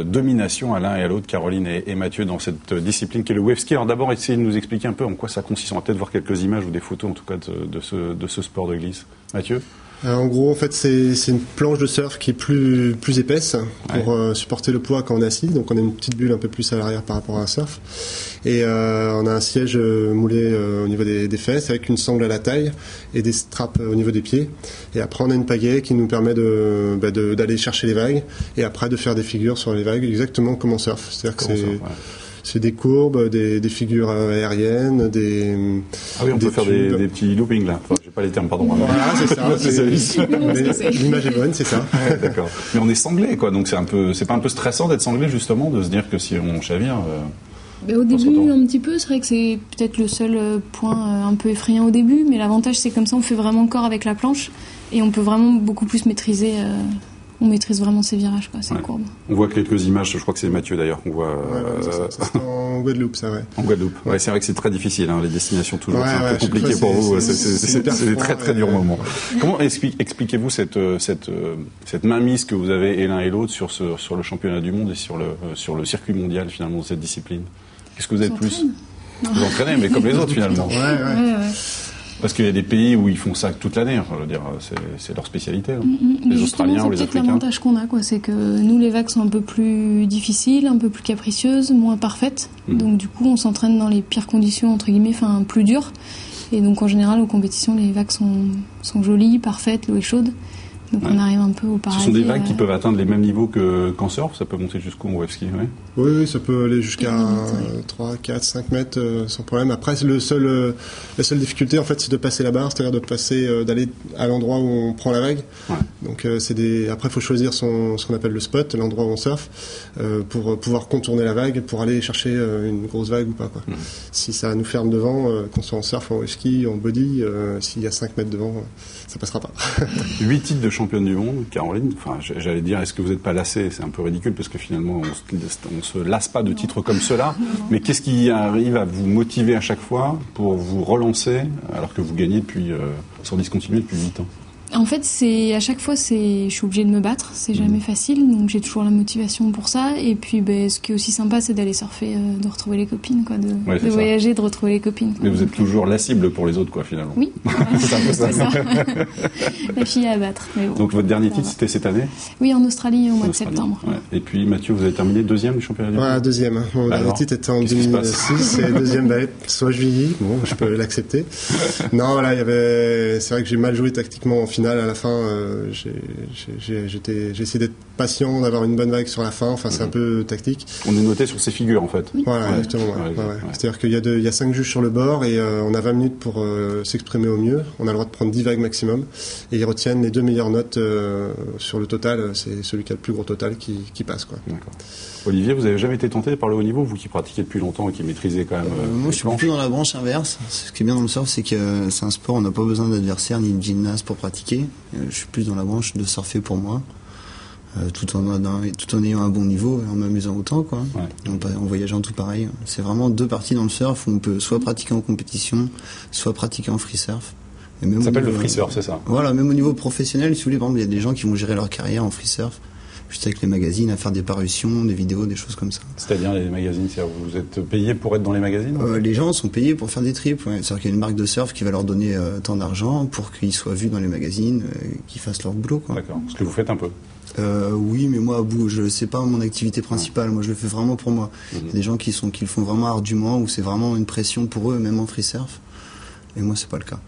domination à l'un et à l'autre, Caroline et Mathieu, dans cette discipline qui est le wave ski. Alors d'abord, essayez de nous expliquer un peu en quoi ça consiste. On va peut-être voir quelques images ou des photos en tout cas de ce sport de glisse. Mathieu ? En gros, en fait, c'est une planche de surf qui est plus épaisse pour supporter le poids quand on est assis. Donc, on a une petite bulle un peu plus à l'arrière par rapport à un surf. Et on a un siège moulé au niveau des fesses avec une sangle à la taille et des straps au niveau des pieds. Et après, on a une pagaie qui nous permet d'aller chercher les vagues et après de faire des figures sur les vagues exactement comme on surf. C'est-à-dire que c'est des courbes, des figures aériennes, des... Ah oui, on peut faire des petits loopings là. Enfin, j'ai pas les termes, pardon. Voilà, c'est ça. L'image est bonne, c'est ça. Ouais, d'accord. Mais on est sanglé, quoi. Donc c'est pas un peu stressant d'être sanglé, justement, de se dire que si on chavire... Au début, un petit peu. C'est vrai que c'est peut-être le seul point un peu effrayant au début. Mais l'avantage, c'est comme ça, on fait vraiment corps avec la planche. Et on peut vraiment beaucoup plus maîtriser... On maîtrise vraiment ces virages, quoi, ces courbes. On voit quelques images, je crois que c'est Mathieu d'ailleurs qu'on voit. C'est en Guadeloupe, ça, ouais. En Guadeloupe. Ouais, c'est vrai que c'est très difficile, hein, les destinations toujours. C'est un peu compliqué pour vous. C'est des très très durs moments. Comment expliquez-vous cette mainmise que vous avez et l'un et l'autre sur le championnat du monde et sur le circuit mondial finalement de cette discipline ? Qu'est-ce que vous êtes plus ? Vous entraînez, mais comme les autres finalement. Ouais. Parce qu'il y a des pays où ils font ça toute l'année, je veux dire, c'est leur spécialité. Les Australiens ou les Africains. C'est peut-être l'avantage qu'on a, quoi, c'est que nous, les vagues sont un peu plus difficiles, un peu plus capricieuses, moins parfaites. Donc du coup, on s'entraîne dans les pires conditions, entre guillemets, enfin plus dures. Et donc en général, aux compétitions, les vagues sont jolies, parfaites, l'eau est chaude. Donc on arrive un peu au paradis. Ce sont des vagues qui peuvent atteindre les mêmes niveaux qu'en surf, ça peut monter jusqu'où en wave ski, Oui, ça peut aller jusqu'à 3, 4, 5 mètres sans problème. Après, la seule difficulté, en fait, c'est de passer la barre, c'est-à-dire d'aller à l'endroit où on prend la vague. Ouais. Donc après, il faut choisir ce qu'on appelle le spot, l'endroit où on surfe, pour pouvoir contourner la vague, pour aller chercher une grosse vague ou pas, quoi. Si ça nous ferme devant, qu'on soit en surf, en wave ski, en body, s'il y a 5 mètres devant, ça passera pas. 8 titres de championne du monde, Caroline. Enfin, j'allais dire, est-ce que vous n'êtes pas lassée ? C'est un peu ridicule parce que finalement, on se lasse pas de titres comme cela. Mais qu'est-ce qui arrive à vous motiver à chaque fois pour vous relancer alors que vous gagnez sans discontinuer depuis 8 ans ? En fait, à chaque fois, je suis obligée de me battre. C'est jamais facile, donc j'ai toujours la motivation pour ça. Et puis, ce qui est aussi sympa, c'est d'aller surfer, de retrouver les copines, quoi, de voyager, de retrouver les copines. Mais vous êtes toujours la cible pour les autres, quoi, finalement. Oui. C'est un peu ça. La fille à abattre. Mais bon, donc votre dernier titre, c'était cette année ? Oui, en Australie, au mois de septembre. Ouais. Et puis, Mathieu, vous avez terminé deuxième du championnat du monde ? Ouais, deuxième. Mon dernier titre était en 2006. Et deuxième, soit je vieillis, bon, je peux l'accepter. Non, voilà, c'est vrai que j'ai mal joué tactiquement en finale. À la fin, j'ai essayé d'être patient, d'avoir une bonne vague sur la fin. Enfin, c'est un peu tactique. On est noté sur ces figures, en fait. Voilà, exactement. Ouais. C'est-à-dire qu'il y a 5 juges sur le bord et on a 20 minutes pour s'exprimer au mieux. On a le droit de prendre 10 vagues maximum et ils retiennent les 2 meilleures notes sur le total. C'est celui qui a le plus gros total qui passe, quoi. D'accord. Olivier, vous n'avez jamais été tenté par le haut niveau, vous qui pratiquez depuis longtemps et qui maîtrisez quand même moi, je suis plutôt dans la branche inverse. Ce qui est bien dans le surf, c'est que c'est un sport où on n'a pas besoin d'adversaire ni de gymnaste pour pratiquer. Je suis plus dans la branche de surfer pour moi, tout en ayant un bon niveau et en m'amusant autant, quoi. Ouais. En voyageant tout pareil. C'est vraiment 2 parties dans le surf où on peut soit pratiquer en compétition, soit pratiquer en free surf. Et même ça s'appelle le free surf, c'est ça ? Voilà, même au niveau professionnel, si vous voulez, par exemple, il y a des gens qui vont gérer leur carrière en free surf. Juste avec les magazines, à faire des parutions, des vidéos, des choses comme ça. C'est-à-dire les magazines, vous êtes payé pour être dans les magazines ? Les gens sont payés pour faire des trips. Ouais. C'est-à-dire qu'il y a une marque de surf qui va leur donner tant d'argent pour qu'ils soient vus dans les magazines, qu'ils fassent leur boulot, quoi. D'accord. Ce que vous faites un peu. Oui, mais moi, c'est pas mon activité principale. Moi, je le fais vraiment pour moi. Il y a des gens qui le font vraiment ardument, où c'est vraiment une pression pour eux, même en free surf. Et moi, c'est pas le cas.